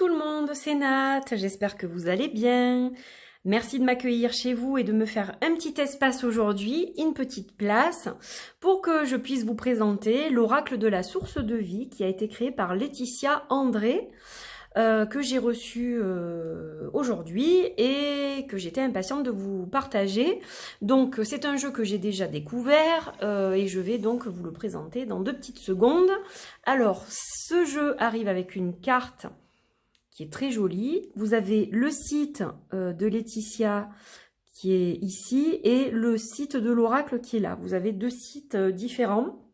tout le monde, c'est Nat, j'espère que vous allez bien. Merci de m'accueillir chez vous et de me faire un petit espace aujourd'hui, une petite place, pour que je puisse vous présenter l'oracle de la source de vie qui a été créé par Laetitia André, que j'ai reçu aujourd'hui et que j'étais impatiente de vous partager. Donc c'est un jeu que j'ai déjà découvert et je vais donc vous le présenter dans 2 petites secondes. Alors ce jeu arrive avec une carte qui est très jolie. Vous avez le site de Laetitia qui est ici et le site de l'oracle qui est là. Vous avez 2 sites différents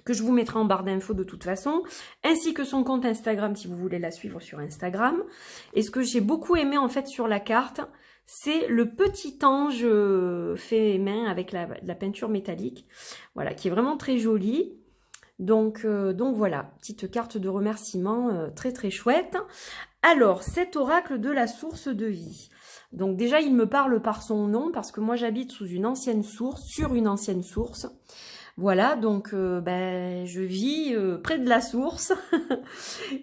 que je vous mettrai en barre d'infos de toute façon, ainsi que son compte Instagram si vous voulez la suivre sur Instagram. Et ce que j'ai beaucoup aimé en fait sur la carte, c'est le petit ange fait main avec la peinture métallique, voilà, qui est vraiment très joli. Donc voilà, petite carte de remerciement très très chouette. Alors, cet oracle de la source de vie. Donc déjà, il me parle par son nom parce que moi j'habite sous une ancienne source, sur une ancienne source. Voilà, donc je vis près de la source.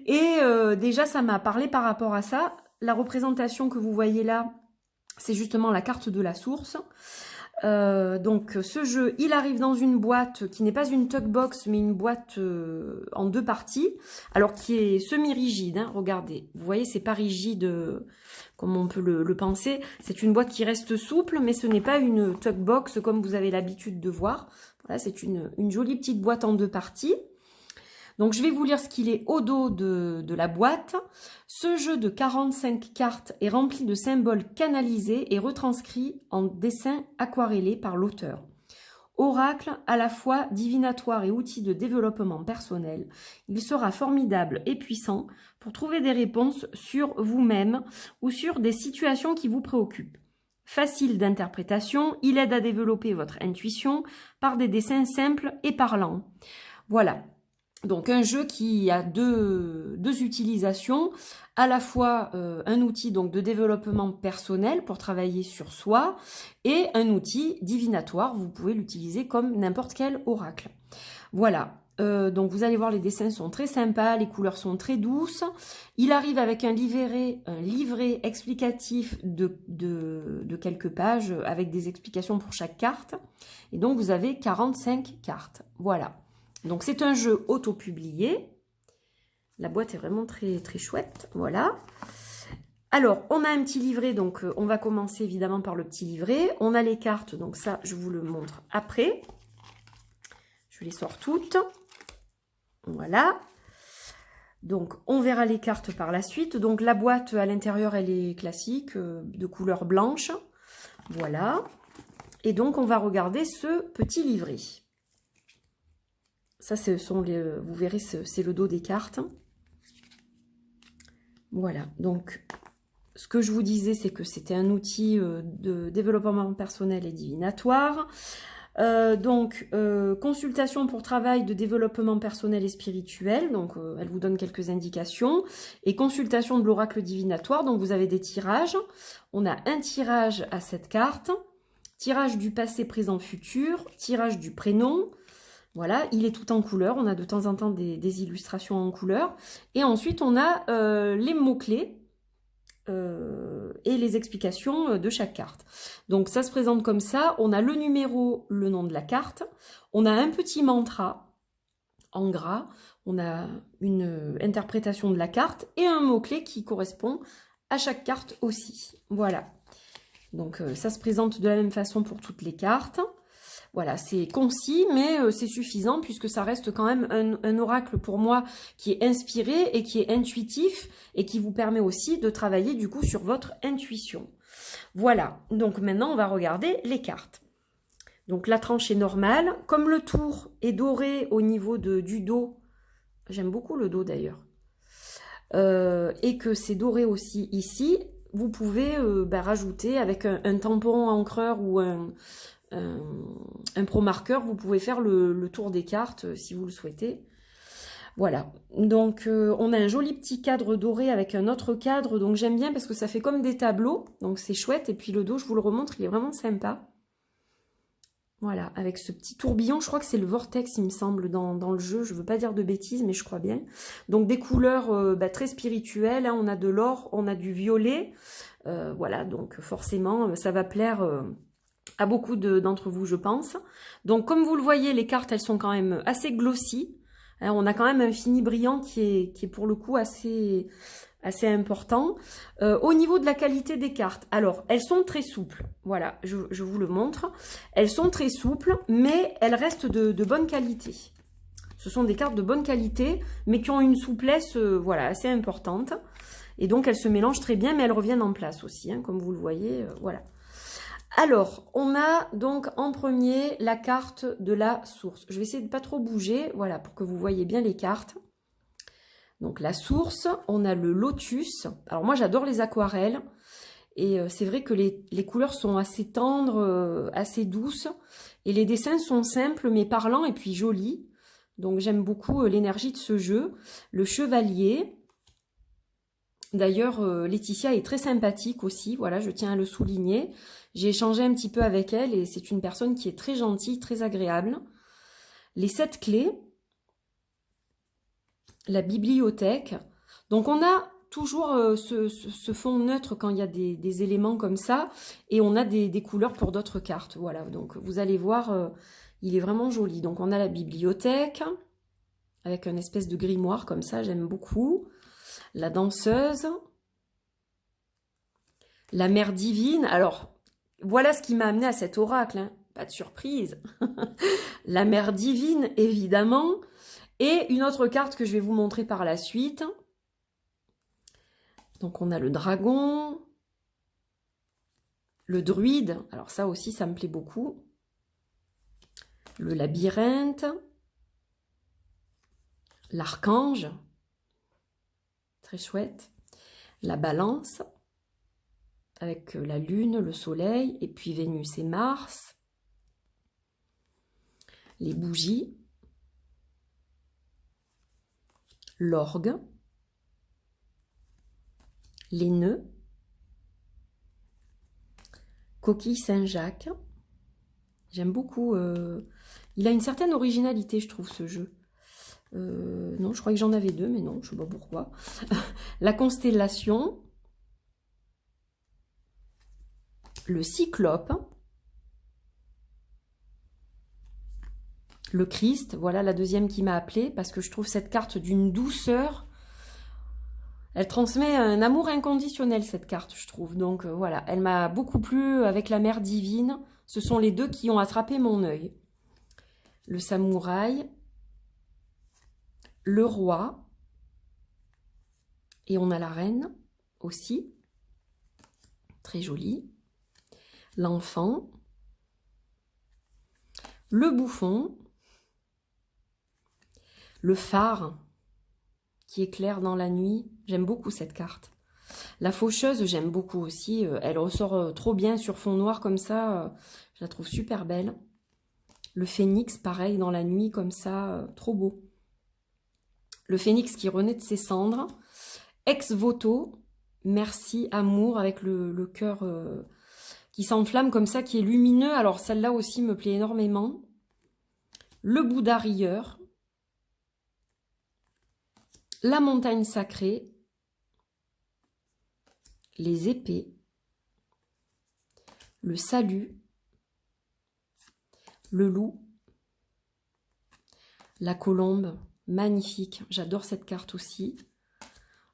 Et déjà, ça m'a parlé par rapport à ça. La représentation que vous voyez là, c'est justement la carte de la source. Donc ce jeu, il arrive dans une boîte qui n'est pas une tuckbox, mais une boîte en 2 parties. Alors qui est semi-rigide, hein, regardez. Vous voyez, c'est pas rigide comme on peut le penser. C'est une boîte qui reste souple, mais ce n'est pas une tuckbox comme vous avez l'habitude de voir. Voilà, c'est une jolie petite boîte en 2 parties. Donc je vais vous lire ce qu'il est au dos de la boîte. Ce jeu de 45 cartes est rempli de symboles canalisés et retranscrits en dessin aquarellé par l'auteur. Oracle, à la fois divinatoire et outil de développement personnel, il sera formidable et puissant pour trouver des réponses sur vous-même ou sur des situations qui vous préoccupent. Facile d'interprétation, il aide à développer votre intuition par des dessins simples et parlants. Voilà. Donc un jeu qui a deux utilisations, à la fois un outil donc de développement personnel pour travailler sur soi et un outil divinatoire, vous pouvez l'utiliser comme n'importe quel oracle. Voilà, donc vous allez voir les dessins sont très sympas, les couleurs sont très douces. Il arrive avec un livret explicatif de quelques pages avec des explications pour chaque carte. Et donc vous avez 45 cartes, voilà. Donc c'est un jeu auto-publié. La boîte est vraiment très très chouette, voilà. Alors, on a un petit livret, donc on va commencer évidemment par le petit livret. On a les cartes, donc ça, je vous le montre après. Je les sors toutes. Voilà. Donc, on verra les cartes par la suite. Donc, la boîte à l'intérieur, elle est classique, de couleur blanche. Voilà. Et donc, on va regarder ce petit livret. Ça, ce sont vous verrez, c'est le dos des cartes. Voilà, donc ce que je vous disais, c'est que c'était un outil de développement personnel et divinatoire. Consultation pour travail de développement personnel et spirituel. Donc, elle vous donne quelques indications. Et consultation de l'oracle divinatoire. Donc, vous avez des tirages. On a un tirage à cette carte. Tirage du passé, présent, futur. Tirage du prénom. Voilà, il est tout en couleur. On a de temps en temps des illustrations en couleur. Et ensuite, on a les mots-clés et les explications de chaque carte. Donc, ça se présente comme ça. On a le numéro, le nom de la carte. On a un petit mantra en gras. On a une interprétation de la carte et un mot-clé qui correspond à chaque carte aussi. Voilà. Donc, ça se présente de la même façon pour toutes les cartes. Voilà, c'est concis, mais c'est suffisant puisque ça reste quand même un oracle pour moi qui est inspiré et qui est intuitif et qui vous permet aussi de travailler du coup sur votre intuition. Voilà, donc maintenant on va regarder les cartes. Donc la tranche est normale, comme le tour est doré au niveau du dos, j'aime beaucoup le dos d'ailleurs, et que c'est doré aussi ici, vous pouvez rajouter avec un tampon encreur ou un pro marqueur, vous pouvez faire le tour des cartes si vous le souhaitez. Voilà, donc on a un joli petit cadre doré avec un autre cadre, donc j'aime bien parce que ça fait comme des tableaux, donc c'est chouette. Et puis le dos, je vous le remontre, il est vraiment sympa. Voilà, avec ce petit tourbillon, je crois que c'est le vortex, il me semble, dans le jeu. Je veux pas dire de bêtises, mais je crois bien. Donc des couleurs très spirituelles, hein. On a de l'or, on a du violet. Voilà, donc forcément, ça va plaire à beaucoup d'entre vous, je pense. Donc comme vous le voyez, les cartes, elles sont quand même assez glossy. Hein, on a quand même un fini brillant qui est pour le coup assez important. Au niveau de la qualité des cartes, alors elles sont très souples, voilà, je vous le montre. Elles sont très souples, mais elles restent de bonne qualité. Ce sont des cartes de bonne qualité, mais qui ont une souplesse voilà, assez importante. Et donc elles se mélangent très bien, mais elles reviennent en place aussi, hein, comme vous le voyez, voilà. Alors, on a donc en premier la carte de la source. Je vais essayer de ne pas trop bouger, voilà, pour que vous voyez bien les cartes. Donc la source, on a le lotus. Alors moi j'adore les aquarelles. Et c'est vrai que les couleurs sont assez tendres, assez douces. Et les dessins sont simples mais parlants et puis jolis. Donc j'aime beaucoup l'énergie de ce jeu. Le chevalier. D'ailleurs, Laetitia est très sympathique aussi. Voilà, je tiens à le souligner. J'ai échangé un petit peu avec elle et c'est une personne qui est très gentille, très agréable. Les 7 clés. La bibliothèque. Donc on a toujours ce fond neutre quand il y a des éléments comme ça. Et on a des couleurs pour d'autres cartes. Voilà, donc vous allez voir, il est vraiment joli. Donc on a la bibliothèque, avec un espèce de grimoire comme ça, j'aime beaucoup. La danseuse. La mère divine. Alors, voilà ce qui m'a amené à cet oracle, hein. Pas de surprise. La mère divine, évidemment. Et une autre carte que je vais vous montrer par la suite. Donc on a le dragon, le druide, alors ça aussi ça me plaît beaucoup, le labyrinthe, l'archange, très chouette, la balance, avec la lune, le soleil, et puis Vénus et Mars, les bougies, l'orgue, les nœuds, coquille Saint-Jacques. J'aime beaucoup. Il a une certaine originalité, je trouve, ce jeu. Non, je crois que j'en avais 2, mais non, je ne sais pas pourquoi. La constellation, le cyclope, le Christ. Voilà la deuxième qui m'a appelée, parce que je trouve cette carte d'une douceur. Elle transmet un amour inconditionnel, cette carte, je trouve. Donc voilà, elle m'a beaucoup plu avec la mère divine. Ce sont les deux qui ont attrapé mon œil. Le samouraï, le roi, et on a la reine aussi, très jolie. L'enfant, le bouffon, le phare qui éclaire dans la nuit. J'aime beaucoup cette carte. La faucheuse, j'aime beaucoup aussi. Elle ressort trop bien sur fond noir comme ça. Je la trouve super belle. Le phénix, pareil, dans la nuit comme ça. Trop beau. Le phénix qui renaît de ses cendres. Ex voto, merci, amour, avec le cœur qui s'enflamme comme ça, qui est lumineux. Alors celle-là aussi me plaît énormément. Le Bouddha rieur. La montagne sacrée. Les épées. Le salut. Le loup. La colombe, magnifique. J'adore cette carte aussi.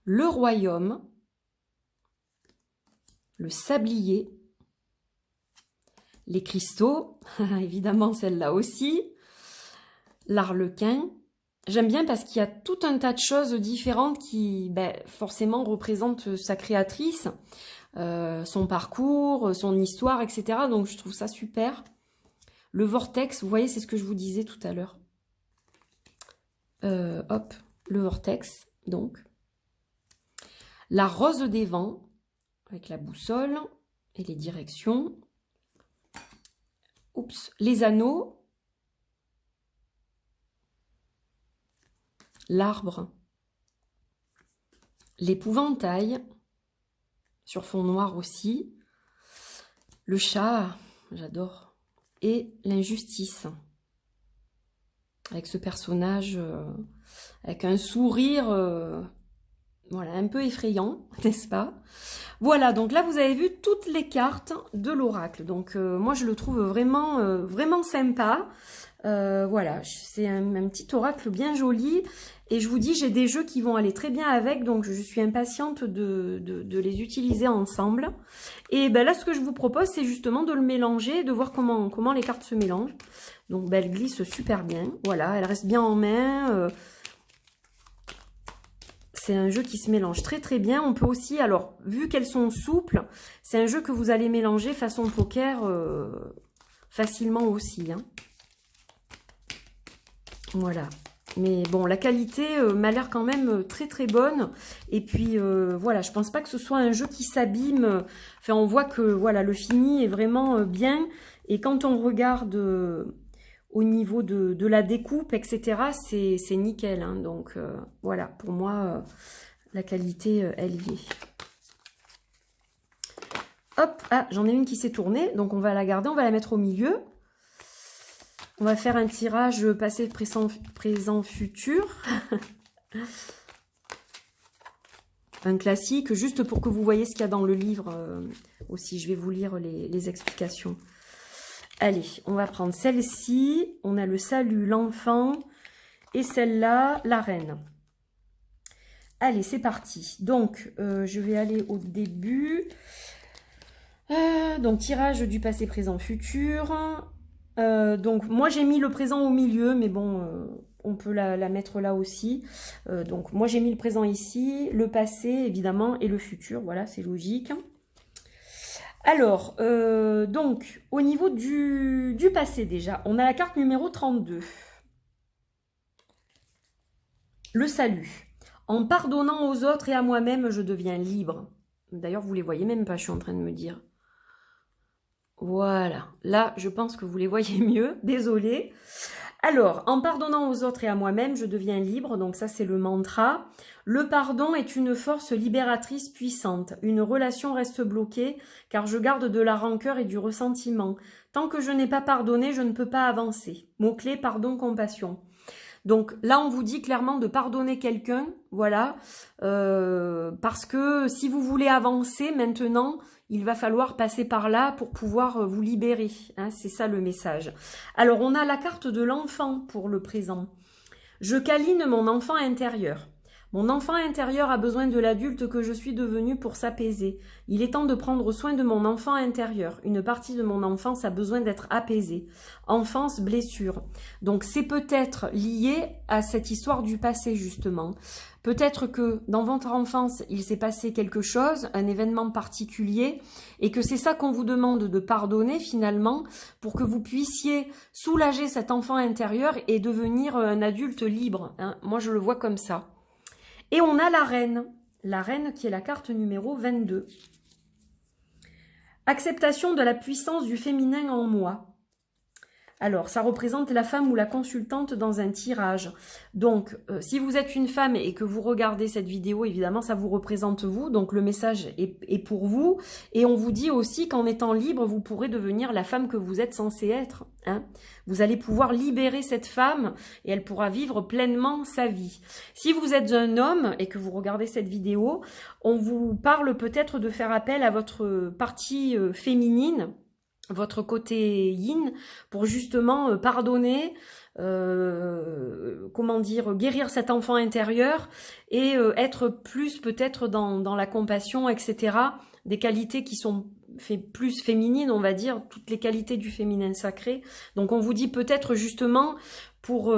Le royaume. Le sablier. Les cristaux, évidemment celle-là aussi. L'arlequin. J'aime bien parce qu'il y a tout un tas de choses différentes qui forcément représentent sa créatrice, son parcours, son histoire, etc. Donc je trouve ça super. Le vortex, vous voyez, c'est ce que je vous disais tout à l'heure. Hop, le vortex, donc. La rose des vents, avec la boussole et les directions. Oups, les anneaux. L'arbre, l'épouvantail, sur fond noir aussi, le chat, j'adore, et l'injustice. Avec ce personnage, avec un sourire, voilà, un peu effrayant, n'est-ce pas? Voilà, donc là, vous avez vu toutes les cartes de l'oracle. Donc, moi, je le trouve vraiment, vraiment sympa. Voilà, c'est un petit oracle bien joli. Et je vous dis, j'ai des jeux qui vont aller très bien avec, donc je suis impatiente de les utiliser ensemble. Et ben là, ce que je vous propose, c'est justement de le mélanger, de voir comment les cartes se mélangent. Donc, ben, elle glisse super bien. Voilà, elle reste bien en main. C'est un jeu qui se mélange très très bien. On peut aussi, alors, vu qu'elles sont souples, c'est un jeu que vous allez mélanger façon poker facilement aussi. Hein. Voilà. Mais bon, la qualité m'a l'air quand même très très bonne. Et puis voilà, je pense pas que ce soit un jeu qui s'abîme. Enfin, on voit que voilà, le fini est vraiment bien. Et quand on regarde au niveau de la découpe, etc., c'est nickel. Hein. Donc voilà, pour moi, la qualité, elle y est. Hop, ah, j'en ai une qui s'est tournée. Donc on va la garder, on va la mettre au milieu. On va faire un tirage passé, présent, futur. Un classique, juste pour que vous voyez ce qu'il y a dans le livre aussi. Je vais vous lire les explications. Allez, on va prendre celle-ci. On a le salut, l'enfant. Et celle-là, la reine. Allez, c'est parti. Donc, je vais aller au début. Donc, tirage du passé, présent, futur. Donc moi j'ai mis le présent au milieu, mais bon, on peut la mettre là aussi. Donc moi j'ai mis le présent ici, le passé évidemment et le futur, voilà, c'est logique. Alors, donc au niveau du passé déjà, on a la carte numéro 32. Le salut. En pardonnant aux autres et à moi-même, je deviens libre. D'ailleurs, vous les voyez même pas, je suis en train de me dire. Voilà, là, je pense que vous les voyez mieux, désolée. Alors, en pardonnant aux autres et à moi-même, je deviens libre, donc ça c'est le mantra. Le pardon est une force libératrice puissante. Une relation reste bloquée, car je garde de la rancœur et du ressentiment. Tant que je n'ai pas pardonné, je ne peux pas avancer. Mot-clé, pardon, compassion. Donc là, on vous dit clairement de pardonner quelqu'un, voilà, parce que si vous voulez avancer maintenant, il va falloir passer par là pour pouvoir vous libérer. Hein, c'est ça le message. Alors, on a la carte de l'enfant pour le présent. Je câline mon enfant intérieur. Mon enfant intérieur a besoin de l'adulte que je suis devenue pour s'apaiser. Il est temps de prendre soin de mon enfant intérieur. Une partie de mon enfance a besoin d'être apaisée. Enfance, blessure. Donc c'est peut-être lié à cette histoire du passé justement. Peut-être que dans votre enfance, il s'est passé quelque chose, un événement particulier, et que c'est ça qu'on vous demande de pardonner finalement pour que vous puissiez soulager cet enfant intérieur et devenir un adulte libre. Hein. Moi, je le vois comme ça. Et on a la reine qui est la carte numéro 22. Acceptation de la puissance du féminin en moi. Alors, ça représente la femme ou la consultante dans un tirage. Donc, si vous êtes une femme et que vous regardez cette vidéo, évidemment, ça vous représente vous. Donc, le message est pour vous. Et on vous dit aussi qu'en étant libre, vous pourrez devenir la femme que vous êtes censée être. Hein. Vous allez pouvoir libérer cette femme et elle pourra vivre pleinement sa vie. Si vous êtes un homme et que vous regardez cette vidéo, on vous parle peut-être de faire appel à votre partie féminine, votre côté yin, pour justement pardonner, comment dire, guérir cet enfant intérieur et être plus peut-être dans la compassion, etc. Des qualités qui sont plus féminines, on va dire, toutes les qualités du féminin sacré. Donc on vous dit peut-être justement, pour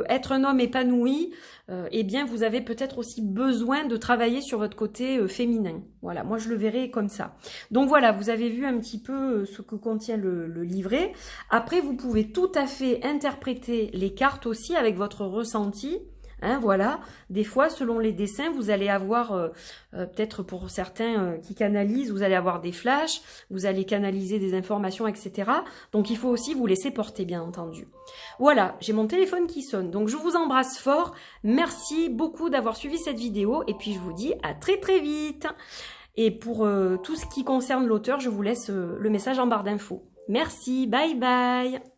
être un homme épanoui, eh bien vous avez peut-être aussi besoin de travailler sur votre côté féminin. Voilà, moi je le verrai comme ça. Donc voilà, vous avez vu un petit peu ce que contient le livret. Après, vous pouvez tout à fait interpréter les cartes aussi avec votre ressenti. Hein, voilà, des fois, selon les dessins, vous allez avoir, peut-être pour certains qui canalisent, vous allez avoir des flashs, vous allez canaliser des informations, etc. Donc, il faut aussi vous laisser porter, bien entendu. Voilà, j'ai mon téléphone qui sonne, donc je vous embrasse fort. Merci beaucoup d'avoir suivi cette vidéo, et puis je vous dis à très très vite. Et pour tout ce qui concerne l'auteur, je vous laisse le message en barre d'infos. Merci, bye bye.